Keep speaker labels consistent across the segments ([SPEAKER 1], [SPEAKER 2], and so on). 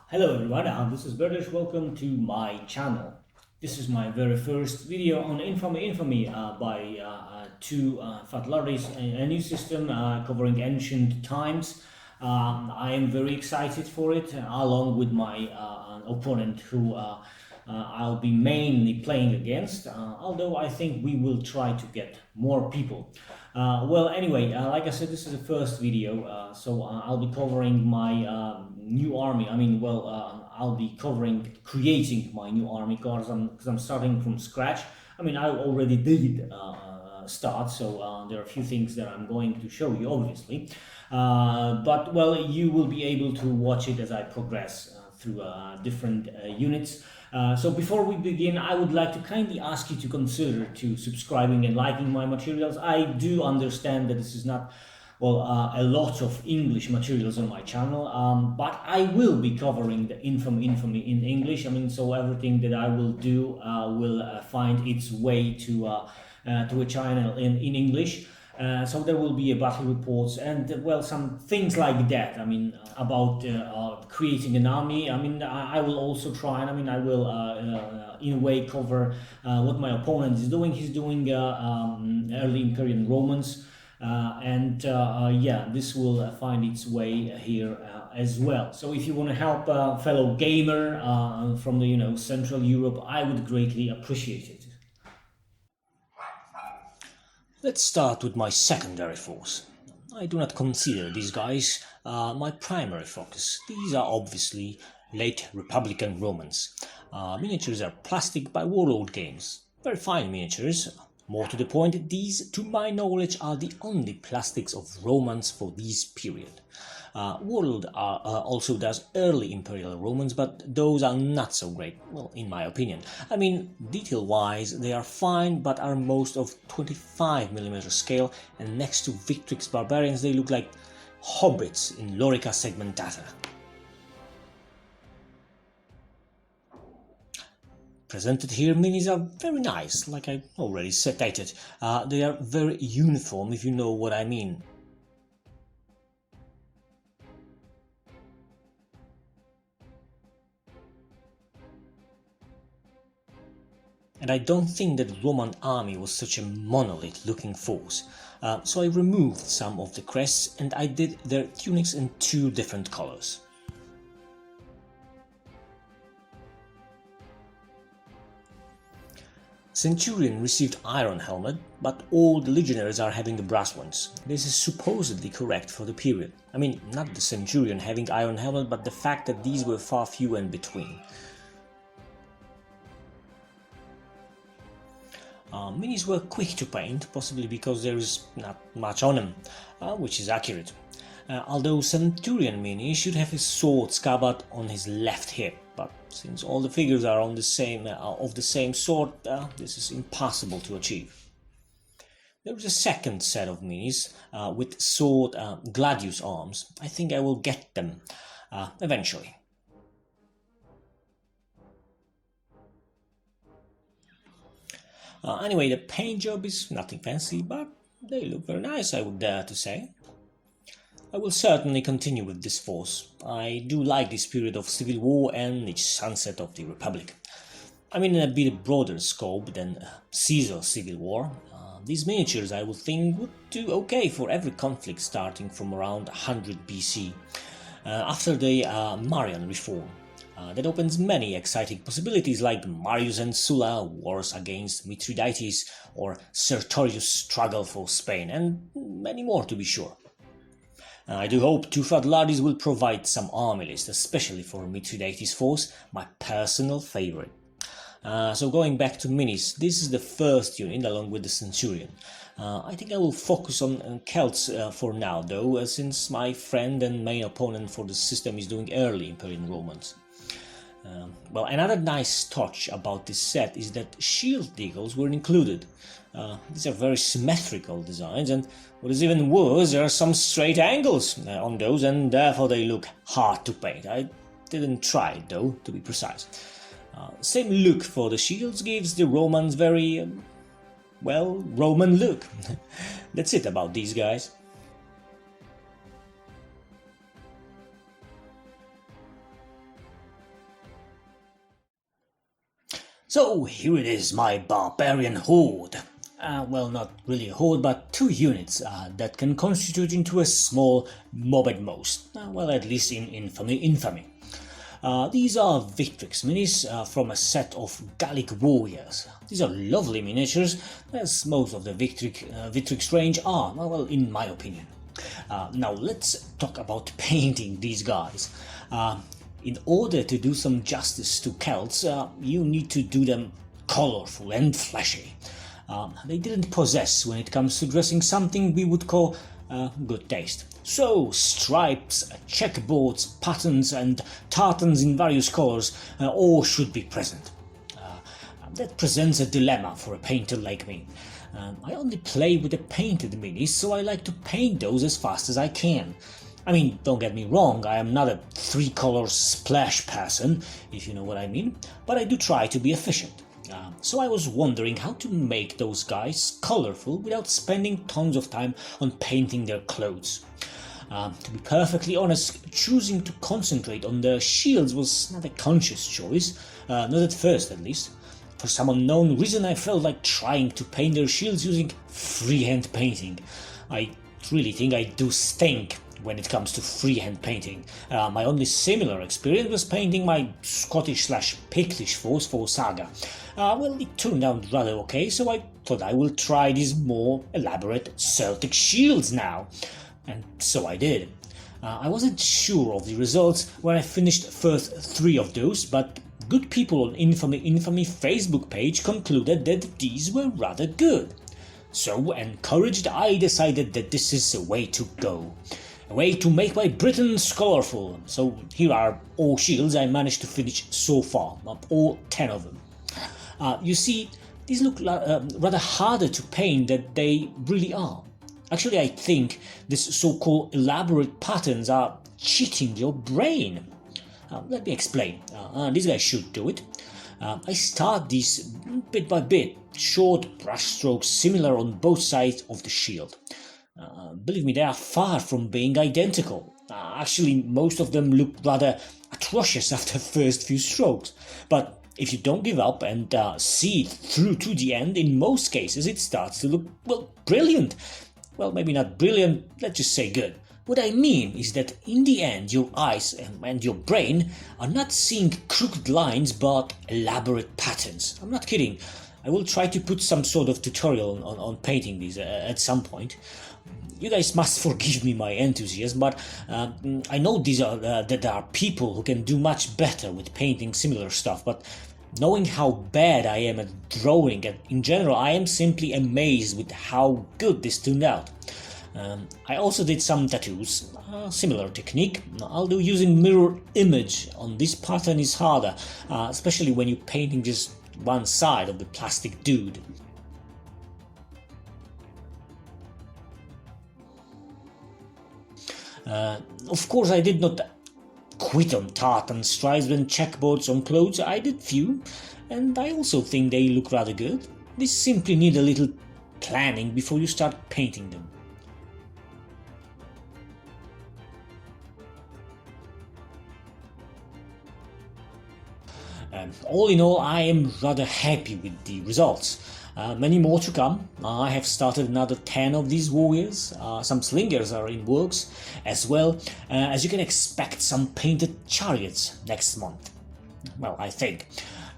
[SPEAKER 1] Hello everyone, this is British. Welcome to my channel. This is my very first video on Infamy by two fat lorries, a new system covering ancient times. I am very excited for it, along with my opponent who I'll be mainly playing against, although I think we will try to get more people. Like I said, this is the first video, so I'll be covering my new army. I'll be covering creating my new army because I'm starting from scratch. I already did start, so there are a few things that I'm going to show you, obviously. But well, you will be able to watch it as I progress through different units. So before we begin, I would like to kindly ask you to consider to subscribing and liking my materials. I do understand that this is not a lot of English materials on my channel, but I will be covering the infamy in English. So everything that I will do will find its way to a channel in English. So there will be a battle reports and some things like that. About creating an army. I will also try, and I will in a way cover what my opponent is doing. He's doing early Imperial Romans. Yeah, this will find its way here as well. So if you want to help a fellow gamer from the Central Europe, I would greatly appreciate it. Let's start with my secondary force. I do not consider these guys my primary focus. These are obviously late Republican Romans. Miniatures are plastic by Warlord Games. Very fine miniatures. More to the point, these, to my knowledge, are the only plastics of Romans for this period. Warlord also does early Imperial Romans, but those are not so great, well, in my opinion. Detail-wise, they are fine, but are most of 25mm scale, and next to Victrix Barbarians, they look like hobbits in Lorica Segmentata. Presented here, minis are very nice, like I already stated. They are very uniform, if you know what I mean. And I don't think that Roman army was such a monolith-looking force, so I removed some of the crests and I did their tunics in two different colors. Centurion received iron helmet, but all the legionaries are having the brass ones. This is supposedly correct for the period. Not the Centurion having iron helmet, but the fact that these were far few in between. Minis were quick to paint, possibly because there is not much on them, which is accurate. Although Centurion mini should have his sword scabbard on his left hip, but since all the figures are on the same of the same sword, this is impossible to achieve. There is a second set of minis with sword gladius arms. I think I will get them eventually. Anyway, the paint job is nothing fancy, but they look very nice, I would dare to say. I will certainly continue with this force. I do like this period of civil war and its sunset of the Republic. In a bit broader scope than Caesar's civil war, these miniatures I would think would do okay for every conflict starting from around 100 BC, after the Marian reform. That opens many exciting possibilities like Marius and Sulla, wars against Mithridates, or Sertorius' struggle for Spain, and many more to be sure. I do hope two fat lardis will provide some army list, especially for Mithridates' force, my personal favorite. So going back to minis, this is the first unit along with the Centurion. I think I will focus on Celts for now though, since my friend and main opponent for the system is doing early Imperial Romans. Another nice touch about this set is that shield deagles were included. These are very symmetrical designs, and what is even worse, there are some straight angles on those, and therefore they look hard to paint. I didn't try it though, to be precise. Same look for the shields gives the Romans very, Roman look. That's it about these guys. So here it is, my barbarian horde. Well, not really a horde, but 2 units that can constitute into a small mob at most. Well, at least in Infamy. These are Victrix minis from a set of Gallic warriors. These are lovely miniatures, as most of the Victrix range are, well, in my opinion. Now let's talk about painting these guys. In order to do some justice to Celts, you need to do them colorful and flashy. They didn't possess, when it comes to dressing, something we would call good taste. So stripes, checkboards, patterns and tartans in various colors all should be present. That presents a dilemma for a painter like me. I only play with the painted minis, so I like to paint those as fast as I can. I mean, don't get me wrong, I am not a 3-color splash person, if you know what I mean, but I do try to be efficient. So I was wondering how to make those guys colorful without spending tons of time on painting their clothes. To be perfectly honest, choosing to concentrate on their shields was not a conscious choice, not at first at least. For some unknown reason I felt like trying to paint their shields using freehand painting. I really think I do stink when it comes to freehand painting. My only similar experience was painting my Scottish/Pictish force for Saga. Well, it turned out rather okay, so I thought I will try these more elaborate Celtic shields now. And so I did. I wasn't sure of the results when I finished first 3 of those, but good people on Infamy Facebook page concluded that these were rather good. So, encouraged, I decided that this is a way to go. A way to make my Britons colorful. So here are all shields I managed to finish so far, all 10 of them. You see, these look rather harder to paint than they really are. Actually, I think these so-called elaborate patterns are cheating your brain. Let me explain. These guys should do it. I start these bit by bit, short brush strokes similar on both sides of the shield. Believe me, they are far from being identical. Actually, most of them look rather atrocious after the first few strokes. But if you don't give up and see it through to the end, in most cases it starts to look, well, brilliant. Well, maybe not brilliant, let's just say good. What I mean is that in the end your eyes and your brain are not seeing crooked lines but elaborate patterns. I'm not kidding. I will try to put some sort of tutorial on painting these at some point. You guys must forgive me my enthusiasm, but I know that there are people who can do much better with painting similar stuff, but knowing how bad I am at drawing and in general, I am simply amazed with how good this turned out. I also did some tattoos, similar technique. I'll do using mirror image on this pattern is harder, especially when you're painting just one side of the plastic dude. Of course, I did not quit on tartan stripes and checkboards on clothes. I did few, and I also think they look rather good. They simply need a little planning before you start painting them. All in all, I am rather happy with the results. Many more to come. I have started another 10 of these warriors. Some slingers are in works, as well as you can expect some painted chariots next month. Well, I think.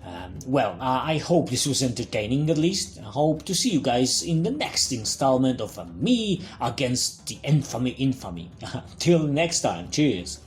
[SPEAKER 1] I hope this was entertaining at least. I hope to see you guys in the next installment of me against the Infamy. Till next time, cheers!